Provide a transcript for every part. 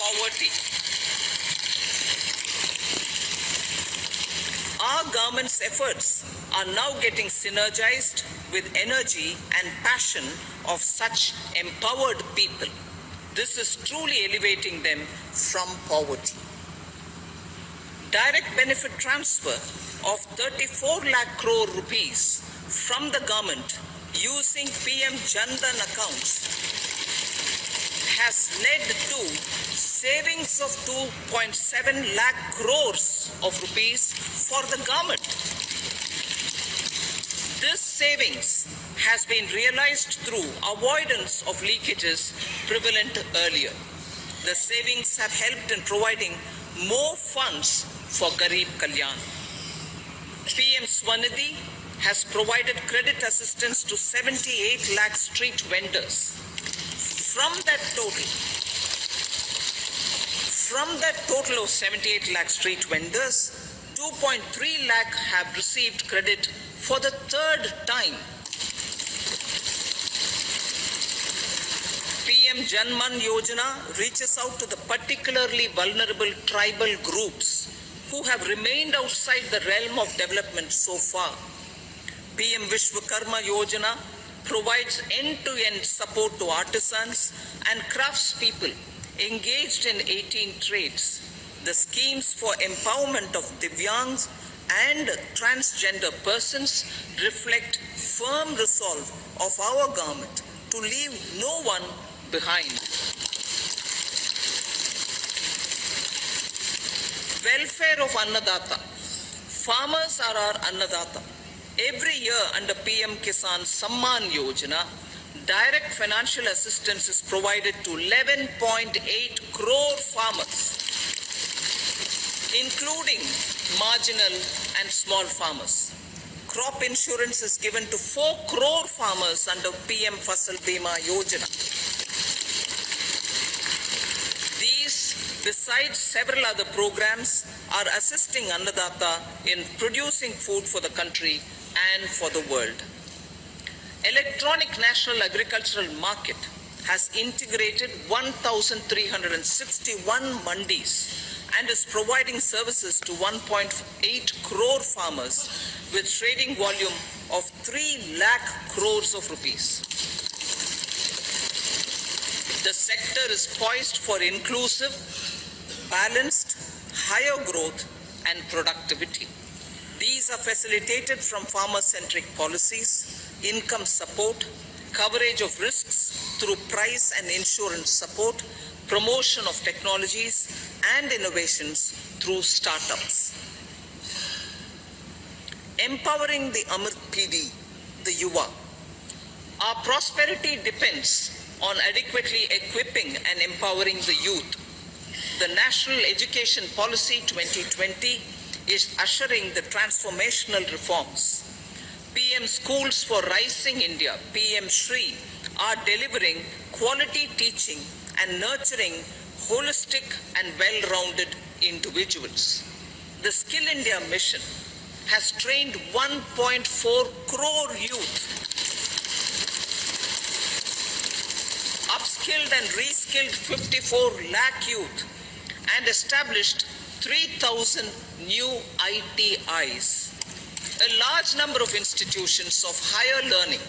poverty. Our government's efforts are now getting synergized with energy and passion of such empowered people. This is truly elevating them from poverty. Direct benefit transfer of 34 lakh crore rupees from the government using PM Jan Dhan accounts has led to savings of 2.7 lakh crores of rupees for the government. This savings has been realized through avoidance of leakages prevalent earlier. The savings have helped in providing more funds for Garib Kalyan. PM Swanidhi has provided credit assistance to 78 lakh street vendors. From that total of 78 lakh street vendors, 2.3 lakh have received credit for the third time. PM Jan Man Yojana reaches out to the particularly vulnerable tribal groups who have remained outside the realm of development so far. PM Vishwakarma Yojana provides end-to-end support to artisans and craftspeople engaged in 18 trades. The schemes for empowerment of Divyangs and transgender persons reflect firm resolve of our government to leave no one behind. Welfare of Annadata. Farmers are our Annadata. Every year under PM Kisan Samman Yojana, direct financial assistance is provided to 11.8 crore farmers, including marginal and small farmers. Crop insurance is given to 4 crore farmers under PM Fasal Bima Yojana. These, besides several other programs, are assisting Annadata in producing food for the country and for the world. Electronic National Agricultural Market has integrated 1,361 mandis and is providing services to 1.8 crore farmers with trading volume of 3 lakh crores of rupees. The sector is poised for inclusive, balanced, higher growth and productivity. These are facilitated from farmer-centric policies, income support, coverage of risks through price and insurance support, promotion of technologies and innovations through startups. Empowering the Amrit PD, the Yuva. Our prosperity depends on adequately equipping and empowering the youth. The National Education Policy 2020 is ushering the transformational reforms. PM Schools for Rising India, PM Shri, are delivering quality teaching and nurturing holistic and well-rounded individuals. The Skill India mission has trained 1.4 crore youth, upskilled and reskilled 54 lakh youth, and established 3,000 new ITIs. A large number of institutions of higher learning,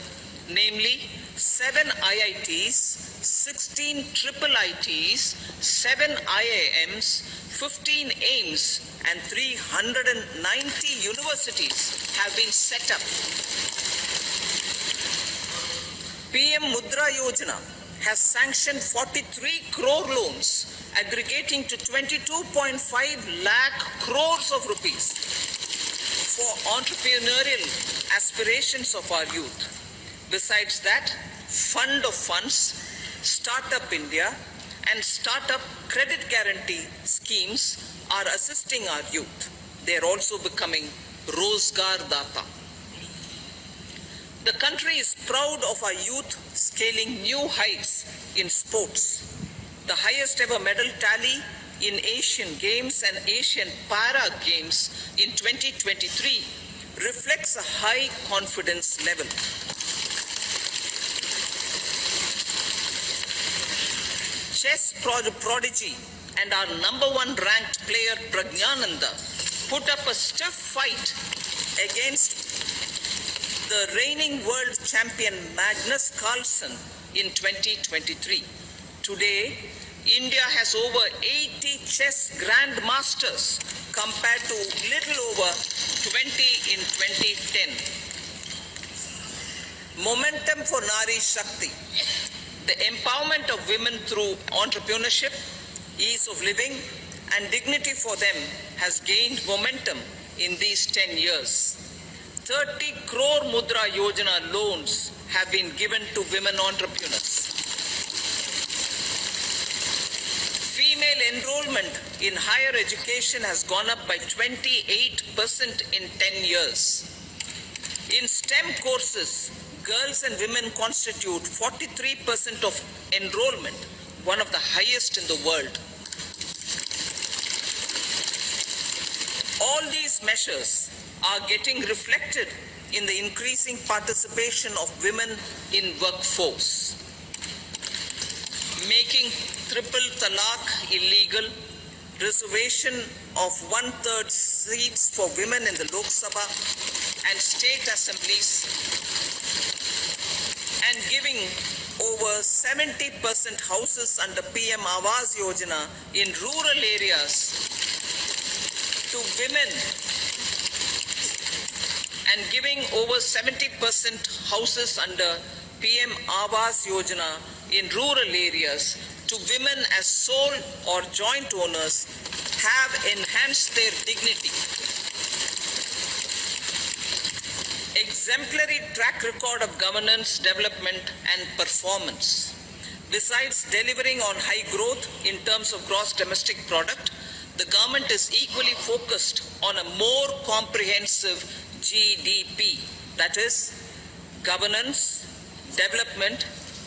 namely 7 IITs, 16 triple ITs, 7 IIMs, 15 AIMS, and 390 universities have been set up. PM Mudra Yojana has sanctioned 43 crore loans aggregating to 22.5 lakh crores of rupees for entrepreneurial aspirations of our youth. Besides that, Fund of Funds, Startup India, and Startup Credit Guarantee schemes are assisting our youth. They are also becoming Rozgar Data. The country is proud of our youth scaling new heights in sports. The highest ever medal tally in Asian Games and Asian Para Games in 2023 reflects a high confidence level. Chess prodigy and our number one ranked player Pragyananda put up a stiff fight against the reigning world champion Magnus Carlsen in 2023. Today, India has over 80 chess grandmasters compared to little over 20 in 2010. Momentum for Nari Shakti. The empowerment of women through entrepreneurship, ease of living, and dignity for them has gained momentum in these 10 years. 30 crore Mudra Yojana loans have been given to women entrepreneurs. Female enrollment in higher education has gone up by 28% in 10 years. In STEM courses, girls and women constitute 43% of enrollment, one of the highest in the world. All these measures are getting reflected in the increasing participation of women in workforce. Making triple talaq illegal, reservation of 1/3 seats for women in the Lok Sabha and state assemblies, and giving over 70% houses under PM Awas Yojana in rural areas to women, and giving over 70% houses under PM Awas Yojana in rural areas to women as sole or joint owners have enhanced their dignity. Exemplary track record of governance, development, and performance. Besides delivering on high growth in terms of gross domestic product, the government is equally focused on a more comprehensive GDP, that is, governance, development,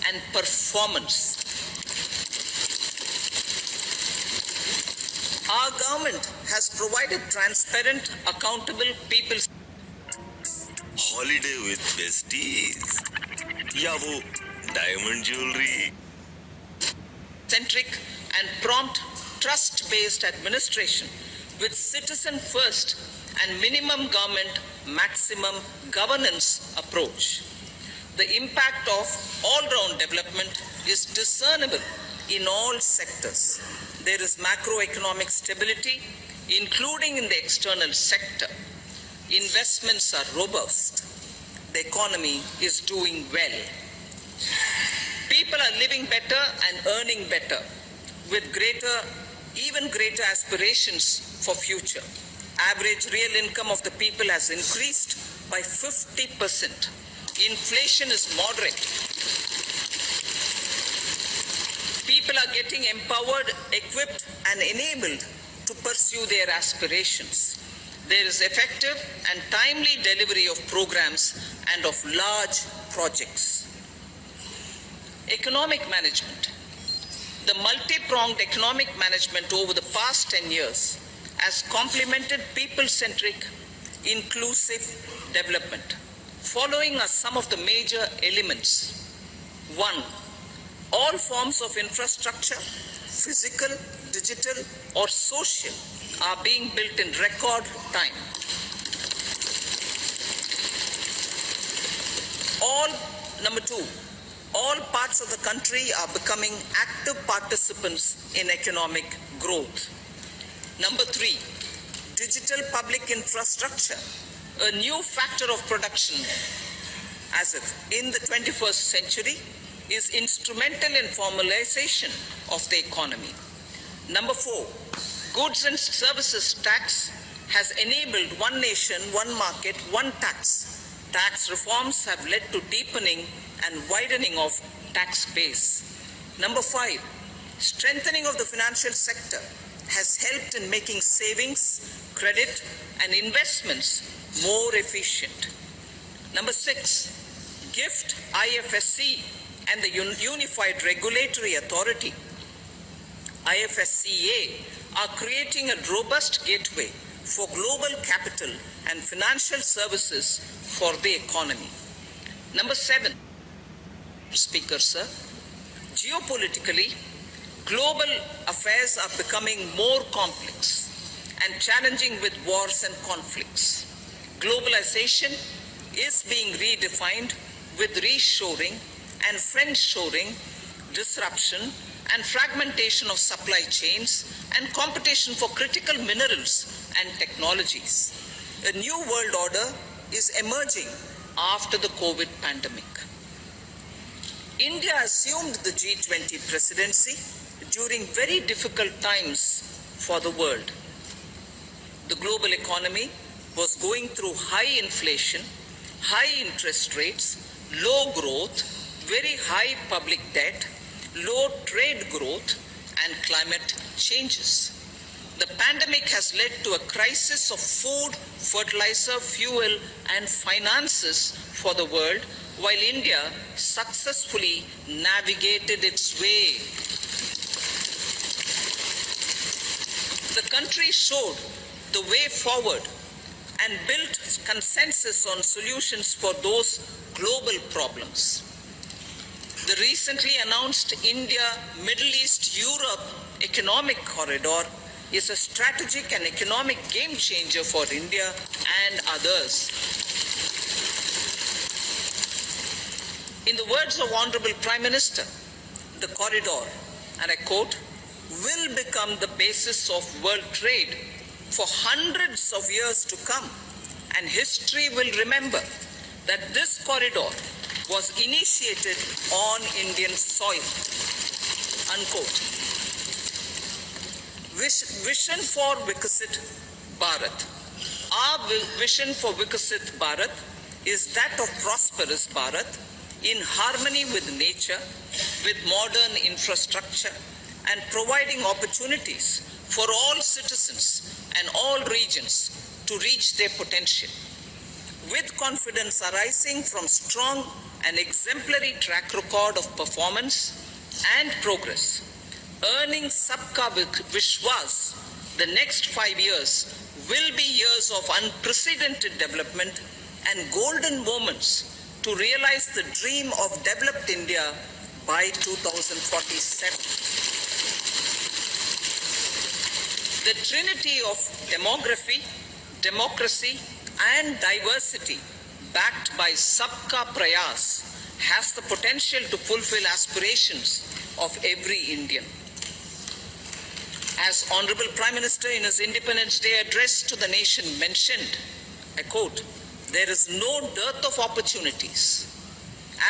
and performance. Our government has provided transparent, accountable people. Holiday with besties या वो diamond jewellery Centric and prompt trust-based administration with citizen first and minimum government, maximum governance approach. The impact of all-round development is discernible in all sectors. There is macroeconomic stability, including in the external sector. Investments are robust. The economy is doing well. People are living better and earning better with even greater aspirations for future. Average real income of the people has increased by 50%. Inflation is moderate. People are getting empowered, equipped, and enabled to pursue their aspirations. There is effective and timely delivery of programs and of large projects. Economic management. The multi-pronged economic management over the past 10 years has complemented people-centric, inclusive development. Following are some of the major elements. 1. All forms of infrastructure, physical, digital, or social, are being built in record time. Number 2, all parts of the country are becoming active participants in economic growth. Number 3, digital public infrastructure, a new factor of production as if in the 21st century, is instrumental in formalization of the economy. Number 4, goods and services tax has enabled one nation, one market, one tax. Tax reforms have led to deepening and widening of tax base. Number 5, strengthening of the financial sector has helped in making savings, credit, and investments more efficient. Number 6, GIFT, IFSC, and the Unified Regulatory Authority, IFSCA, are creating a robust gateway for global capital and financial services for the economy. Number 7, Speaker, sir, geopolitically, Global affairs are becoming more complex and challenging with wars and conflicts. Globalization is being redefined with reshoring and friendshoring, disruption and fragmentation of supply chains and competition for critical minerals and technologies. A new world order is emerging after the COVID pandemic. India assumed the G20 presidency during very difficult times for the world. The global economy was going through high inflation, high interest rates, low growth, very high public debt, low trade growth, and climate changes. The pandemic has led to a crisis of food, fertilizer, fuel, and finances for the world, while India successfully navigated its way. The country showed the way forward and built consensus on solutions for those global problems. The recently announced India-Middle East-Europe Economic Corridor is a strategic and economic game changer for India and others. In the words of Honorable Prime Minister, the corridor, and I quote, will become the basis of world trade for hundreds of years to come, and history will remember that this corridor was initiated on Indian soil, unquote. Vision for Vikasit Bharat. Our vision for Vikasit Bharat is that of prosperous Bharat in harmony with nature, with modern infrastructure, and providing opportunities for all citizens and all regions to reach their potential. With confidence arising from strong and exemplary track record of performance and progress, earning Sabka Vishwas, the next 5 years will be years of unprecedented development and golden moments to realize the dream of developed India by 2047. The trinity of demography, democracy, and diversity backed by Sabka Prayas has the potential to fulfill aspirations of every Indian. As Honorable Prime Minister in his Independence Day address to the nation mentioned, I quote, there is no dearth of opportunities,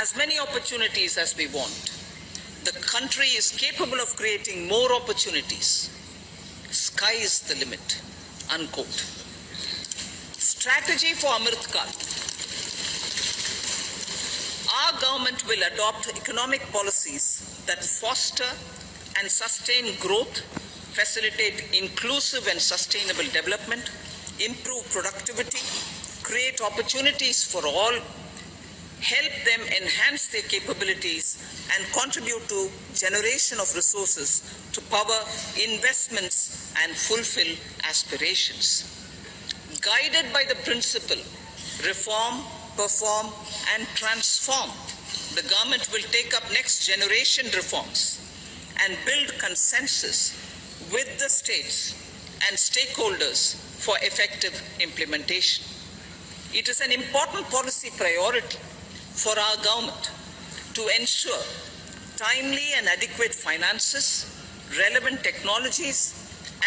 as many opportunities as we want. The country is capable of creating more opportunities. Sky is the limit, unquote. Strategy for Amrit Kal. Our government will adopt economic policies that foster and sustain growth, facilitate inclusive and sustainable development, improve productivity, create opportunities for all, help them enhance their capabilities, and contribute to generation of resources to power investments and fulfill aspirations. Guided by the principle, reform, perform, and transform, the government will take up next generation reforms and build consensus with the states and stakeholders for effective implementation. It is an important policy priority for our government to ensure timely and adequate finances, relevant technologies,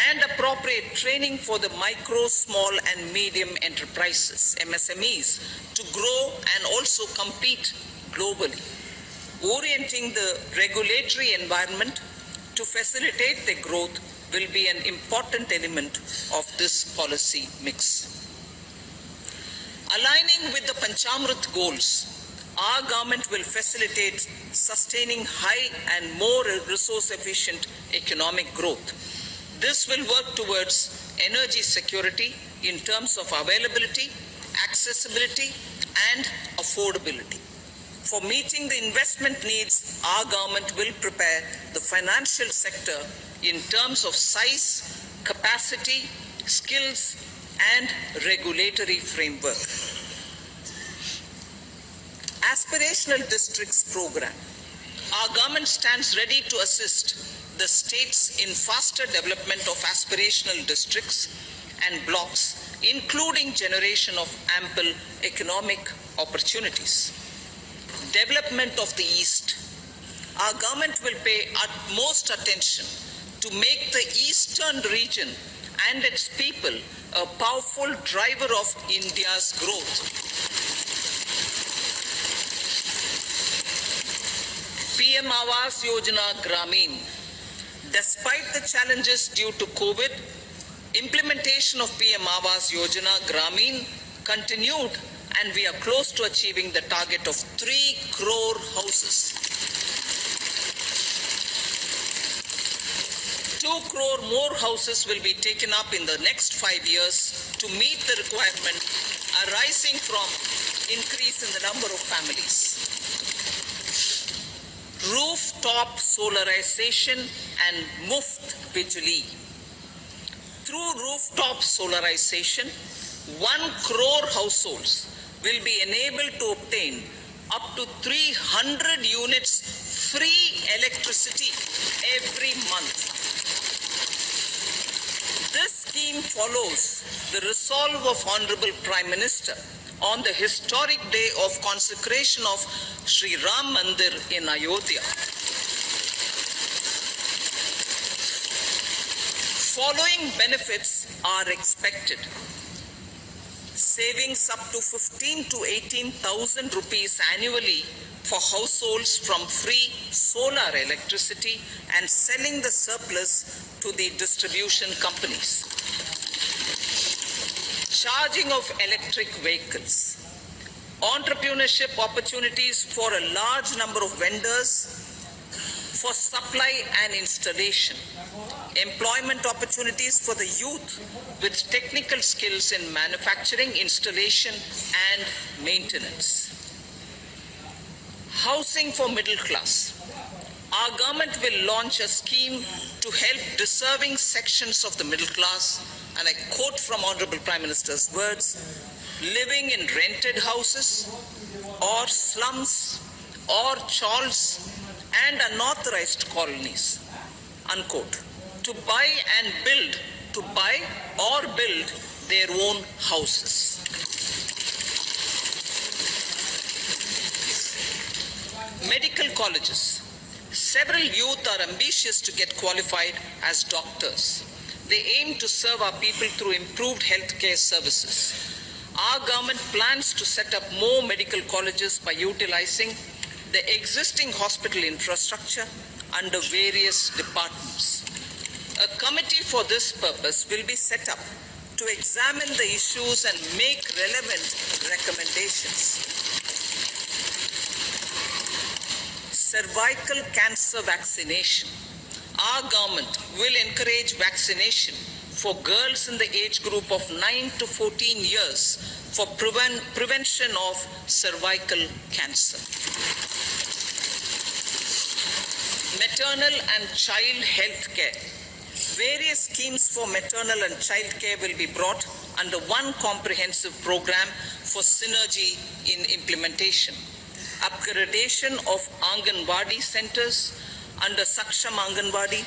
and appropriate training for the micro, small, and medium enterprises, MSMEs, to grow and also compete globally. Orienting the regulatory environment to facilitate their growth will be an important element of this policy mix. Aligning with the Panchamrit goals, our government will facilitate sustaining high and more resource-efficient economic growth. This will work towards energy security in terms of availability, accessibility, and affordability. For meeting the investment needs, our government will prepare the financial sector in terms of size, capacity, skills, and regulatory framework. Aspirational Districts Program. Our government stands ready to assist the states in faster development of aspirational districts and blocks, including generation of ample economic opportunities. Development of the East. Our government will pay utmost attention to make the eastern region and its people a powerful driver of India's growth. PM Awas Yojana Gramin. Despite the challenges due to COVID, implementation of PM Awas Yojana Gramin continued, and we are close to achieving the target of 3 crore houses. 2 crore more houses will be taken up in the next 5 years to meet the requirement arising from increase in the number of families. Rooftop solarization and Muft Bijli. Through rooftop solarization, 1 crore households will be enabled to obtain up to 300 units free electricity every month. This scheme follows the resolve of Honorable Prime Minister on the historic day of consecration of Sri Ram Mandir in Ayodhya. Following benefits are expected. Savings up to 15 to 18,000 rupees annually for households from free solar electricity and selling the surplus to the distribution companies. Charging of electric vehicles. Entrepreneurship opportunities for a large number of vendors for supply and installation. Employment opportunities for the youth with technical skills in manufacturing, installation, and maintenance. Housing for middle class. Our government will launch a scheme to help deserving sections of the middle class, and I quote from Honorable Prime Minister's words, living in rented houses or slums or chawls and unauthorized colonies, unquote, to buy or build their own houses. Medical colleges. Several youth are ambitious to get qualified as doctors. They aim to serve our people through improved healthcare services. Our government plans to set up more medical colleges by utilizing the existing hospital infrastructure under various departments. A committee for this purpose will be set up to examine the issues and make relevant recommendations. Cervical cancer vaccination. Our government will encourage vaccination for girls in the age group of 9 to 14 years for prevention of cervical cancer. Maternal and child health care. Various schemes for maternal and child care will be brought under one comprehensive program for synergy in implementation. Upgradation of Anganwadi centers under Saksham Anganwadi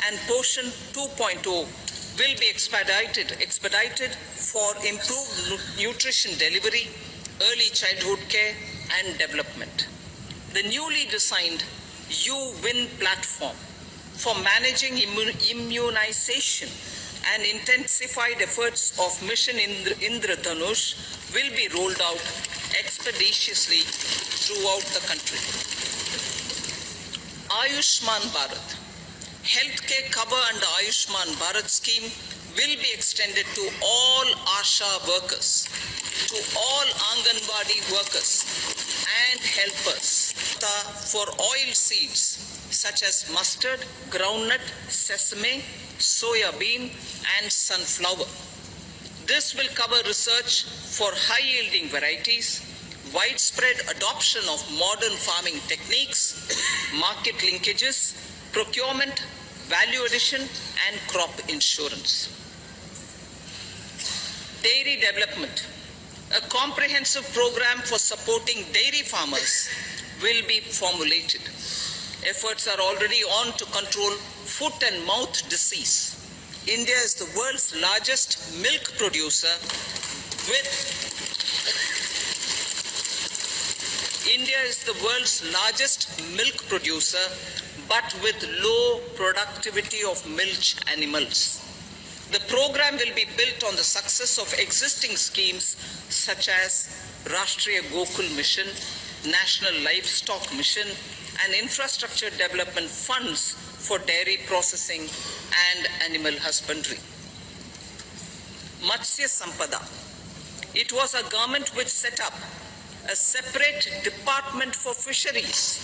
and Poshan 2.0 will be expedited for improved nutrition delivery, early childhood care and development. The newly designed U-Win platform for managing immunization and intensified efforts of Mission Indradhanush will be rolled out expeditiously throughout the country. Ayushman Bharat. Healthcare cover under Ayushman Bharat scheme will be extended to all ASHA workers, to all Anganwadi workers and helpers for oil seeds such as mustard, groundnut, sesame, soya bean and sunflower. This will cover research for high-yielding varieties, widespread adoption of modern farming techniques, market linkages, procurement, value addition, and crop insurance. Dairy development. A comprehensive program for supporting dairy farmers will be formulated. Efforts are already on to control foot and mouth disease. India is the world's largest milk producer but with low productivity of milch animals. The program will be built on the success of existing schemes such as Rashtriya Gokul Mission, National Livestock Mission, and infrastructure development funds for dairy processing and animal husbandry. Matsya Sampada. It was a government which set up a separate department for fisheries,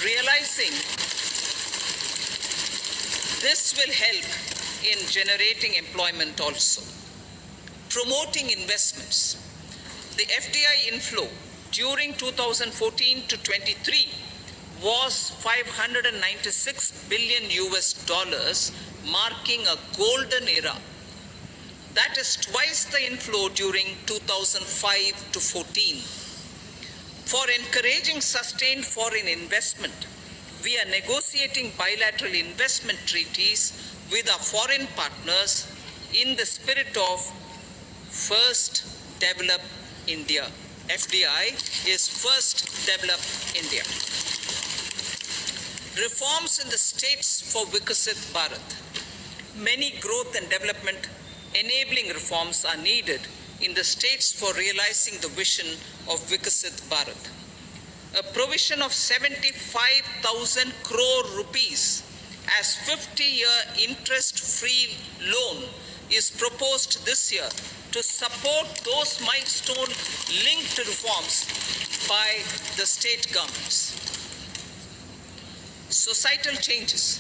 realizing this will help in generating employment also. Promoting investments. The FDI inflow during 2014 to 23 was $596 billion, marking a golden era. That is twice the inflow during 2005 to 14. For encouraging sustained foreign investment, we are negotiating bilateral investment treaties with our foreign partners in the spirit of First Develop India. FDI is First Develop India. Reforms in the states for Vikasit Bharat. Many growth and development enabling reforms are needed in the states for realizing the vision of Vikasit Bharat. A provision of 75,000 crore rupees as 50-year interest-free loan is proposed this year to support those milestone-linked reforms by the state governments. Societal changes.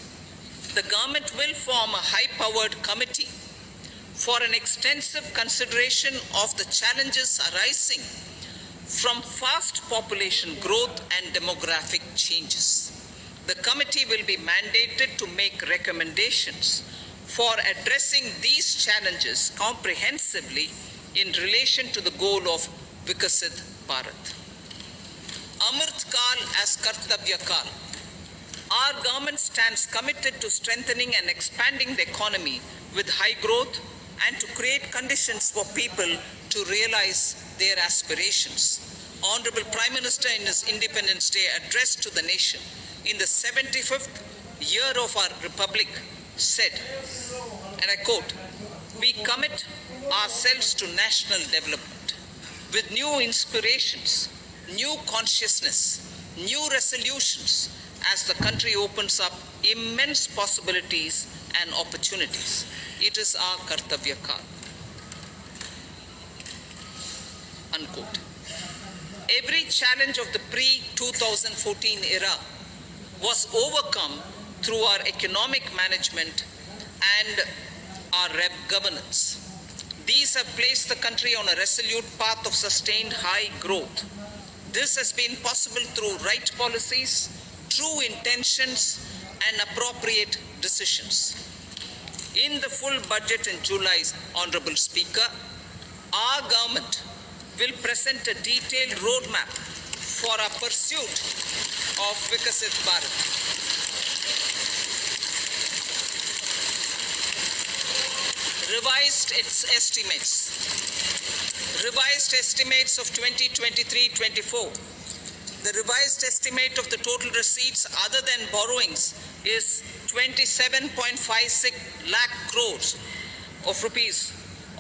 The government will form a high-powered committee for an extensive consideration of the challenges arising from fast population growth and demographic changes. The committee will be mandated to make recommendations for addressing these challenges comprehensively in relation to the goal of Vikasit Bharat. Amrit Kal as Kartavya Kal. Our government stands committed to strengthening and expanding the economy with high growth and to create conditions for people to realize their aspirations. Honorable Prime Minister in his Independence Day address to the nation in the 75th year of our Republic said, and I quote, "We commit ourselves to national development with new inspirations, new consciousness, new resolutions as the country opens up immense possibilities and opportunities. It is our Kartavya Kal." Unquote. Every challenge of the pre-2014 era was overcome through our economic management and our governance. These have placed the country on a resolute path of sustained high growth. This has been possible through right policies, true intentions, and appropriate decisions. In the full budget in July, Honorable Speaker, our government will present a detailed roadmap for our pursuit of Vikasit Bharat. Revised estimates of 2023-24. The revised estimate of the total receipts other than borrowings is 27.56 lakh crores of rupees,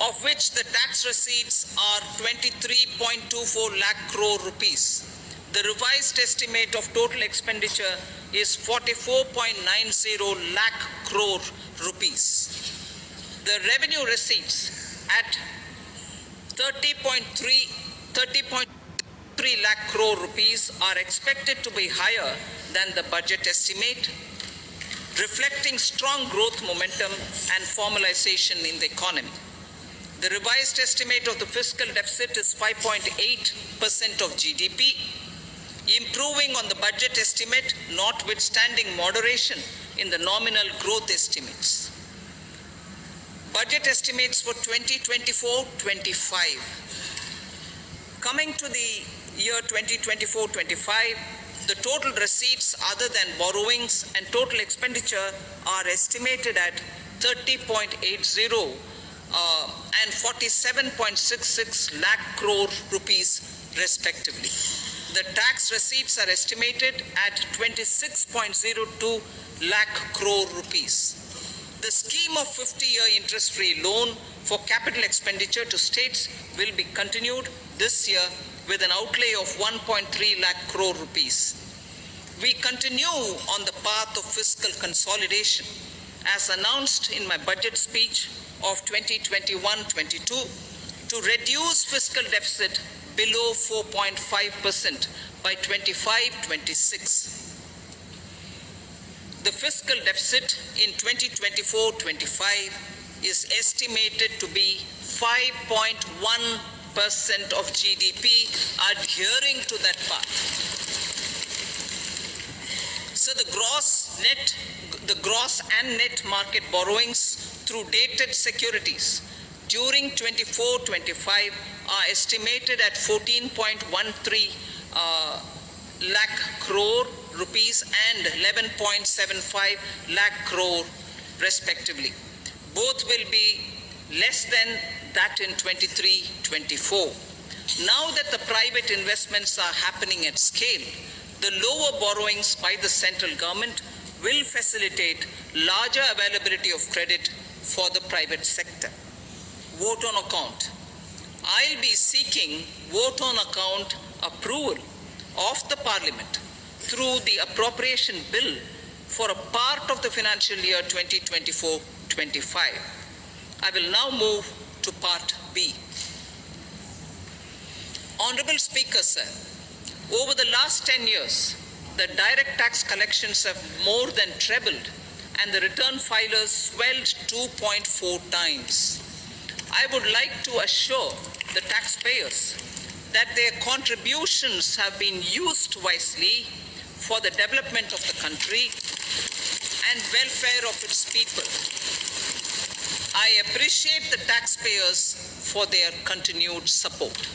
of which the tax receipts are 23.24 lakh crore rupees. The revised estimate of total expenditure is 44.90 lakh crore rupees. The revenue receipts at 30.3 lakh crore rupees are expected to be higher than the budget estimate, reflecting strong growth momentum and formalization in the economy. The revised estimate of the fiscal deficit is 5.8% of GDP, improving on the budget estimate notwithstanding moderation in the nominal growth estimates. Budget estimates for 2024-25. Coming to the year 2024-25, the total receipts other than borrowings and total expenditure are estimated at 30.80 and 47.66 lakh crore rupees respectively. The tax receipts are estimated at 26.02 lakh crore rupees. The scheme of 50-year interest-free loan for capital expenditure to states will be continued this year with an outlay of 1.3 lakh crore rupees. We continue on the path of fiscal consolidation as announced in my budget speech of 2021-22 to reduce fiscal deficit below 4.5% by 25-26. The fiscal deficit in 2024-25 is estimated to be 5.1% of GDP, adhering to that path. So the gross and net market borrowings through dated securities during 24-25 are estimated at 14.13 lakh crore rupees and 11.75 lakh crore respectively. Both will be less than that in 23-24. Now that the private investments are happening at scale, the lower borrowings by the central government will facilitate larger availability of credit for the private sector. Vote on account. I'll be seeking vote on account approval of the Parliament through the appropriation bill for a part of the financial year 2024-25. I will now move to Part B. Honorable Speaker, sir, over the last 10 years, the direct tax collections have more than trebled and the return filers swelled 2.4 times. I would like to assure the taxpayers that their contributions have been used wisely for the development of the country and welfare of its people. I appreciate the taxpayers for their continued support.